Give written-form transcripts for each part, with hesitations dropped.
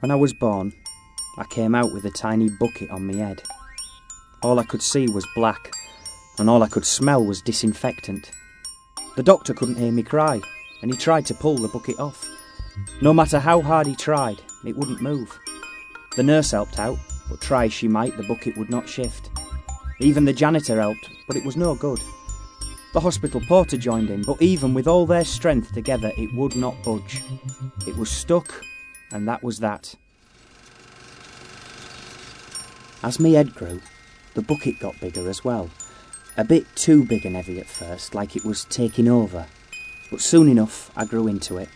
When I was born, I came out with a tiny bucket on my head. All I could see was black, and all I could smell was disinfectant. The doctor couldn't hear me cry, and he tried to pull the bucket off. No matter how hard he tried, it wouldn't move. The nurse helped out, but try as she might, the bucket would not shift. Even the janitor helped, but it was no good. The hospital porter joined in, but even with all their strength together, it would not budge. It was stuck, and that was that. As my head grew, the bucket got bigger as well. A bit too big and heavy at first, like it was taking over. But soon enough, I grew into it,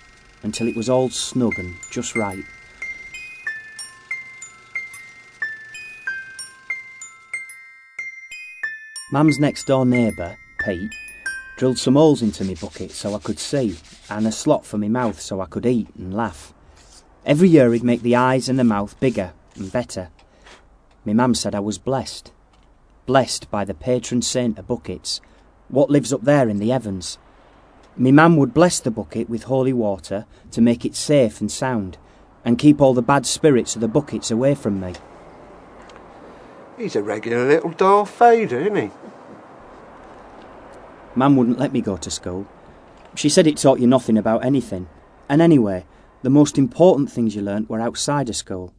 until it was all snug and just right. Mum's next door neighbour, Pete, drilled some holes into my bucket so I could see, and a slot for my mouth so I could eat and laugh. Every year he'd make the eyes and the mouth bigger and better. My mum said I was blessed. Blessed by the patron saint of buckets, what lives up there in the heavens. My mum would bless the bucket with holy water to make it safe and sound, and keep all the bad spirits of the buckets away from me. He's a regular little Darth Vader, isn't he? Mum wouldn't let me go to school. She said it taught you nothing about anything. And anyway, the most important things you learnt were outside of school.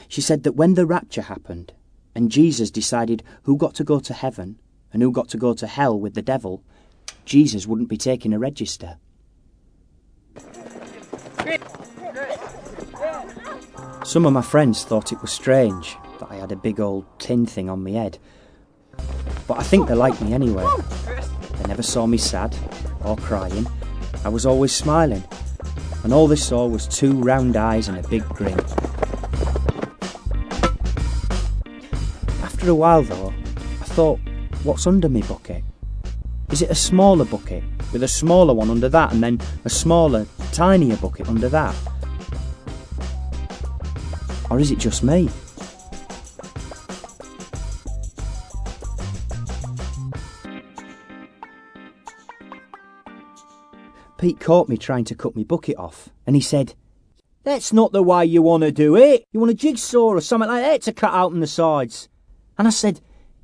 She said that when the rapture happened, and Jesus decided who got to go to heaven and who got to go to hell with the devil, Jesus wouldn't be taking a register. Some of my friends thought it was strange that I had a big old tin thing on my head. But I think they liked me anyway. They never saw me sad or crying. I was always smiling. And all they saw was two round eyes and a big grin. After a while though, I thought, what's under me bucket? Is it a smaller bucket with a smaller one under that and then a smaller, tinier bucket under that? Or is it just me? Pete caught me trying to cut my bucket off, and he said, "That's not the way you want to do it. You want a jigsaw or something like that to cut out on the sides." And I said,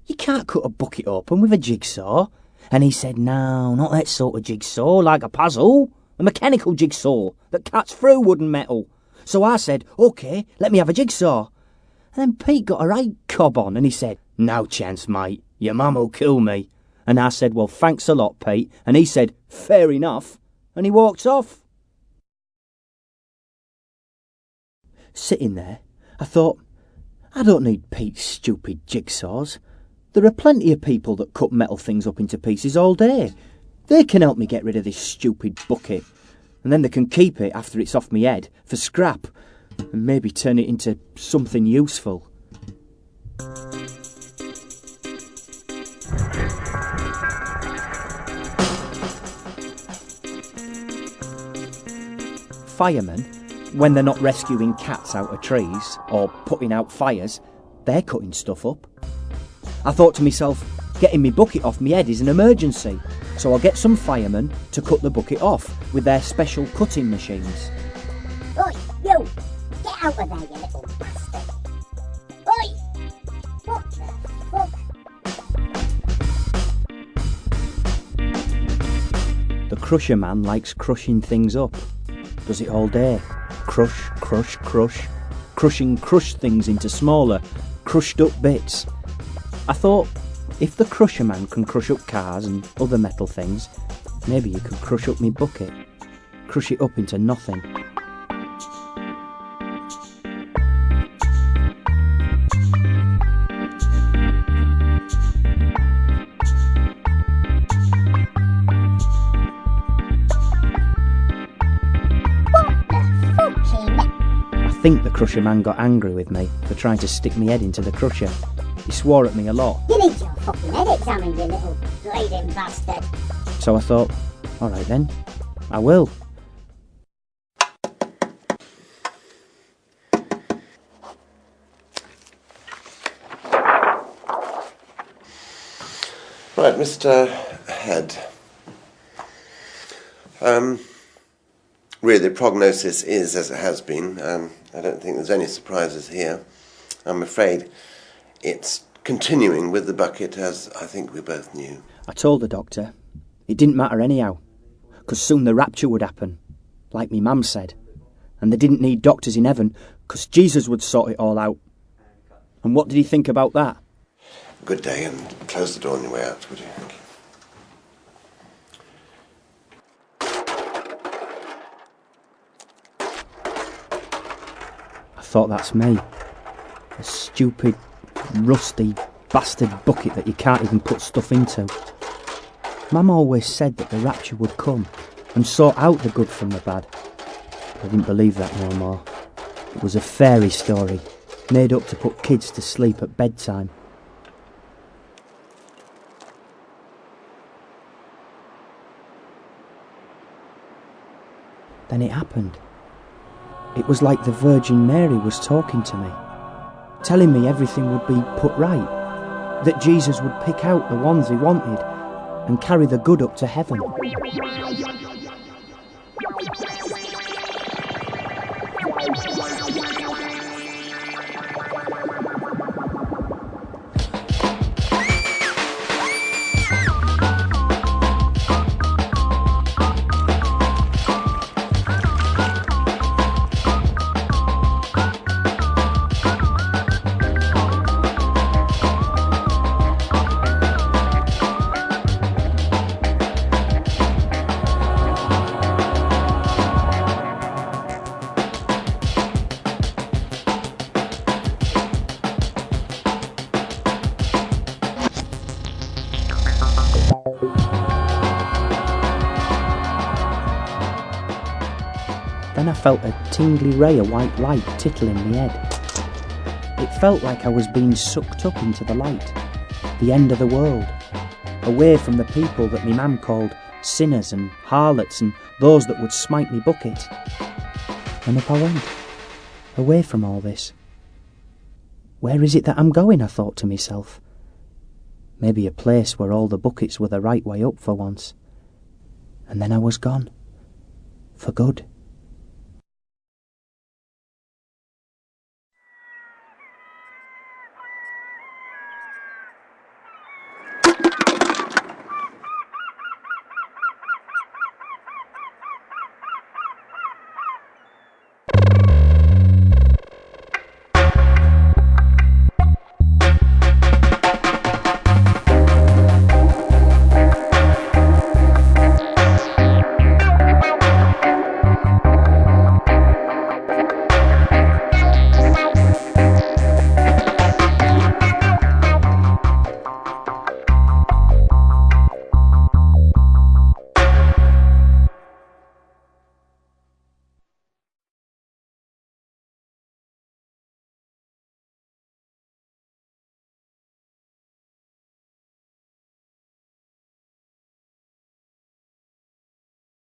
"You can't cut a bucket open with a jigsaw." And he said, "No, not that sort of jigsaw, like a puzzle. A mechanical jigsaw that cuts through wood and metal." So I said, "OK, let me have a jigsaw." And then Pete got a right cob on, and he said, "No chance, mate. Your mum'll kill me." And I said, "Well, thanks a lot, Pete." And he said, "Fair enough." And he walked off. Sitting there, I thought, I don't need Pete's stupid jigsaws. There are plenty of people that cut metal things up into pieces all day. They can help me get rid of this stupid bucket. And then they can keep it after it's off my head for scrap and maybe turn it into something useful. Firemen, when they're not rescuing cats out of trees or putting out fires, they're cutting stuff up. I thought to myself, getting me bucket off my head is an emergency, so I'll get some firemen to cut the bucket off with their special cutting machines. Oi, you! Get out of there, you little bastard! Oi! What the fuck? The crusher man likes crushing things up. Does it all day. Crush, crush, crush. Crushing crushed things into smaller, crushed up bits. I thought, if the crusher man can crush up cars and other metal things, maybe you could crush up me bucket. Crush it up into nothing. I think the crusher man got angry with me for trying to stick my head into the crusher. He swore at me a lot. You need your fucking head examined, you little bleeding bastard. So I thought, all right then, I will. Right, Mr. Head. Really, the prognosis is as it has been, I don't think there's any surprises here. I'm afraid it's continuing with the bucket as I think we both knew. I told the doctor it didn't matter anyhow, because soon the rapture would happen, like me mum said, and they didn't need doctors in heaven, because Jesus would sort it all out. And what did he think about that? Good day, and close the door on your way out, would you? Thank you. I thought, that's me. A stupid, rusty, bastard bucket that you can't even put stuff into. Mum always said that the rapture would come and sort out the good from the bad. But I didn't believe that no more. It was a fairy story, made up to put kids to sleep at bedtime. Then it happened. It was like the Virgin Mary was talking to me, telling me everything would be put right, that Jesus would pick out the ones he wanted and carry the good up to heaven. Then I felt a tingly ray of white light tickling me head. It felt like I was being sucked up into the light, the end of the world, away from the people that me mam called sinners and harlots and those that would smite me bucket. And up I went, away from all this. Where is it that I'm going, I thought to myself. Maybe a place where all the buckets were the right way up for once. And then I was gone, for good.